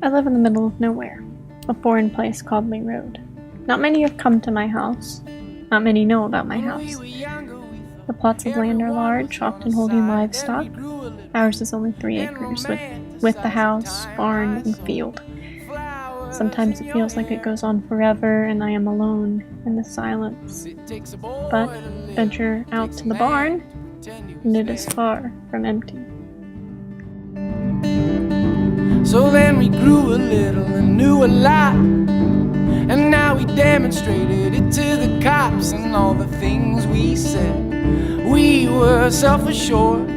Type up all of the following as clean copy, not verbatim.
I live in the middle of nowhere, a foreign place called Lee Road. Not many have come to my house. Not many know about my house. The plots of land are large, often holding livestock. Ours is only 3 acres, with the house, barn, and field. Sometimes it feels like it goes on forever and I am alone in the silence. But venture out to the barn, and it is far from empty. So then we grew a little and knew a lot, and now we demonstrated it to the cops. And all the things we said, we were self-assured,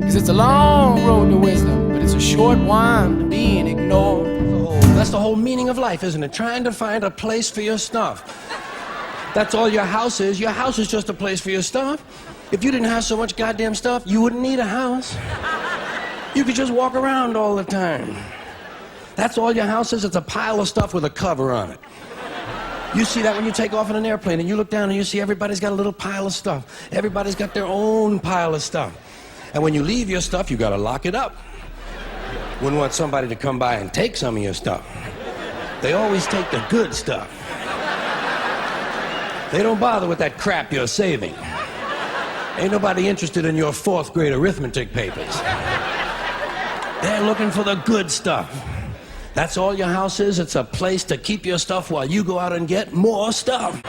'cause it's a long road to wisdom, but it's a short one to being ignored. That's the whole meaning of life, isn't it? Trying to find a place for your stuff. That's all your house is. Your house is just a place for your stuff. If you didn't have so much goddamn stuff, you wouldn't need a house. You could just walk around all the time. That's all your house is. It's a pile of stuff with a cover on it. You see that when you take off in an airplane and you look down and you see everybody's got a little pile of stuff. Everybody's got their own pile of stuff. And when you leave your stuff, you gotta lock it up. Wouldn't want somebody to come by and take some of your stuff. They always take the good stuff. They don't bother with that crap you're saving. Ain't nobody interested in your 4th grade arithmetic papers. They're looking for the good stuff. That's all your house is. It's a place to keep your stuff while you go out and get more stuff.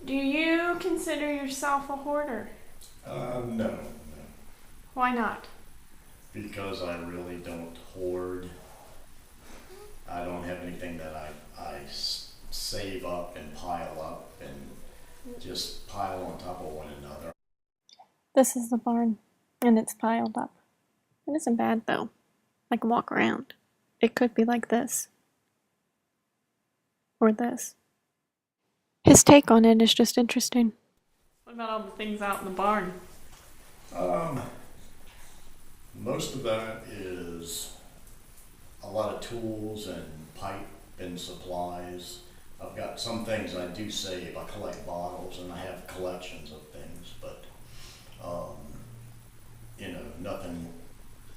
Do you consider yourself a hoarder? No. Why not? Because I really don't hoard. I don't have anything that I save up and pile up and just pile on top of one another. This is the barn, and it's piled up. It isn't bad, though. I can walk around. It could be like this. Or this. His take on it is just interesting. What about all the things out in the barn? Most of that is a lot of tools and pipe and supplies. I've got some things I do save. I collect bottles and I have collections of things, but nothing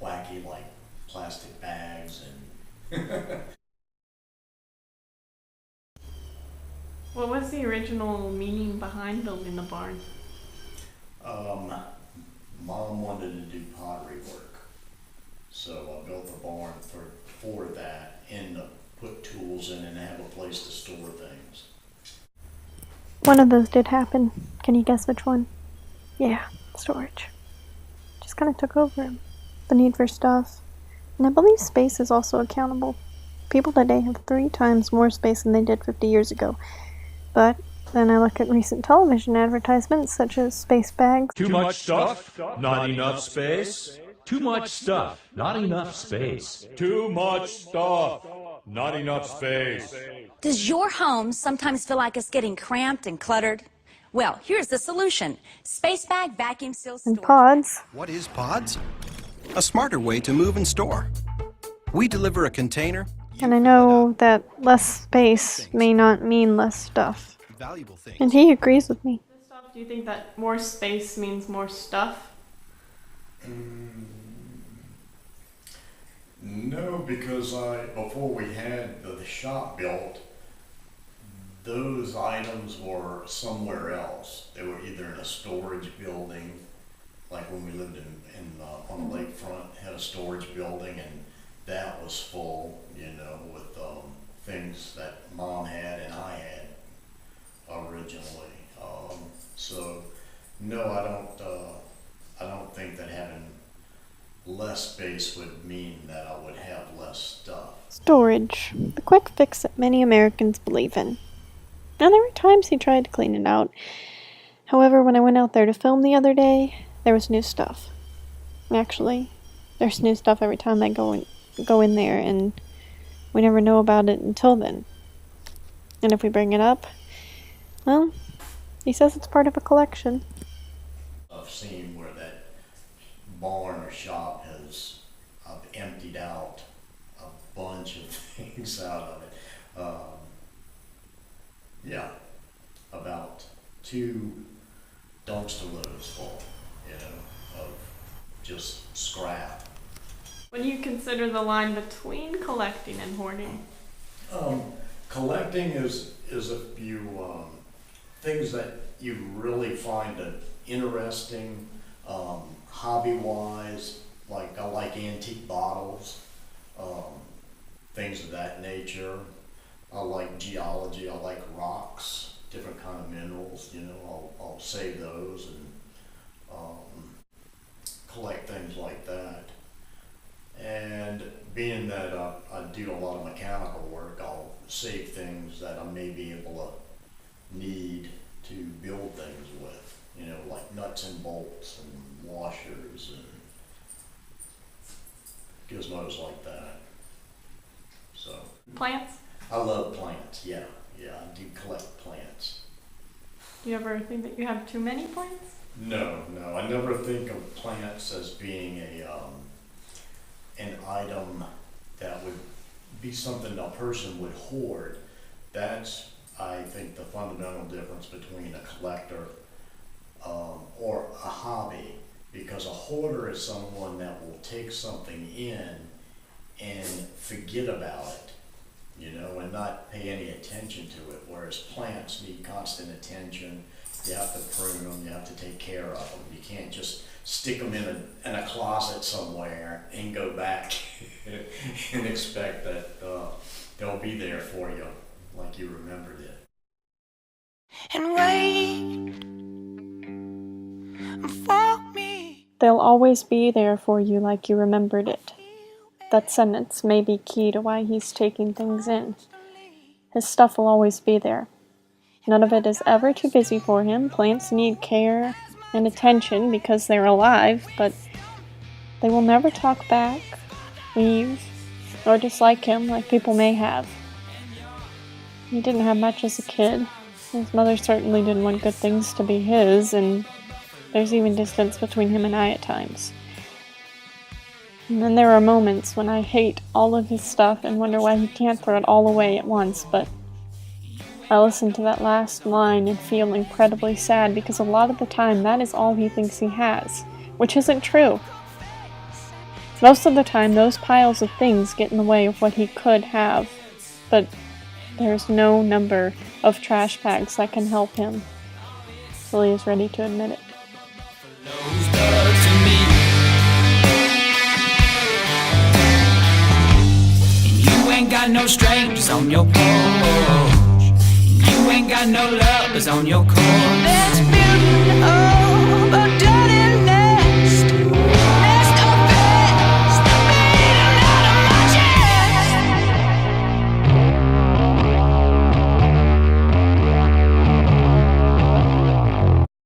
wacky like plastic bags and What was the original meaning behind building the barn? Mom wanted to do pottery work, so I built the barn for that and to put tools in and have a place to store things. One of those did happen. Can you guess which one? Yeah, storage. Just kind of took over him. The need for stuff. And I believe space is also accountable. People today have 3 times more space than they did 50 years ago. But then I look at recent television advertisements such as space bags. Too much stuff, not enough space. Too much stuff, not enough space. Too much stuff, not enough space. Does your home sometimes feel like it's getting cramped and cluttered? Well, here's the solution. Space Bag Vacuum Seal And Storage. pods. What is Pods? A smarter way to move and store. We deliver a container. And I know that less space may not mean less stuff. Valuable things. And he agrees with me. Do you think that more space means more stuff? No, because before we had the shop built, those items were somewhere else. They were either in a storage building, like when we lived on the lakefront, had a storage building, and that was full, with things that Mom had and I had originally. So no, I don't think that having less space would mean that I would have less stuff. Storage. The quick fix that many Americans believe in. Now, there were times he tried to clean it out. However, when I went out there to film the other day, there was new stuff. Actually, there's new stuff every time I go in there, and we never know about it until then. And if we bring it up, well, he says it's part of a collection. I've seen where that barn or shop I've emptied out a bunch of things out of it. About 2 dumpster loads full, of just scrap. do you consider the line between collecting and hoarding? Collecting is a few things that you really find interesting, hobby-wise. Like I like antique bottles, things of that nature. I like geology. I like rocks, different kind of minerals. You know, I'll save those and collect things like that. And being that I do a lot of mechanical work, I'll save things that I may be able to need to build things with, you know, like nuts and bolts and washers and gizmos like that. So Plants? I love plants, yeah, I do collect plants. Do you ever think that you have too many plants? No, I never think of plants as being an item that would be something a person would hoard. That's, I think, the fundamental difference between a collector or a hobby, because a hoarder is someone that will take something in and forget about it, you know, and not pay any attention to it, whereas plants need constant attention. You have to prune them, you have to take care of them. You can't just stick them in a closet somewhere and go back and expect that they'll be there for you like you remembered it. And wait for me. They'll always be there for you like you remembered it. That sentence may be key to why he's taking things in. His stuff will always be there. None of it is ever too busy for him. Plants need care and attention because they're alive, but they will never talk back, leave, or dislike him like people may have. He didn't have much as a kid. His mother certainly didn't want good things to be his, and there's even distance between him and I at times. And then there are moments when I hate all of his stuff and wonder why he can't throw it all away at once, but I listen to that last line and feel incredibly sad because a lot of the time that is all he thinks he has, which isn't true. Most of the time those piles of things get in the way of what he could have, but there's no number of trash bags that can help him till he is ready to admit it. You ain't got no strangers on your porch. You ain't got no lovers on your court. Let's build up a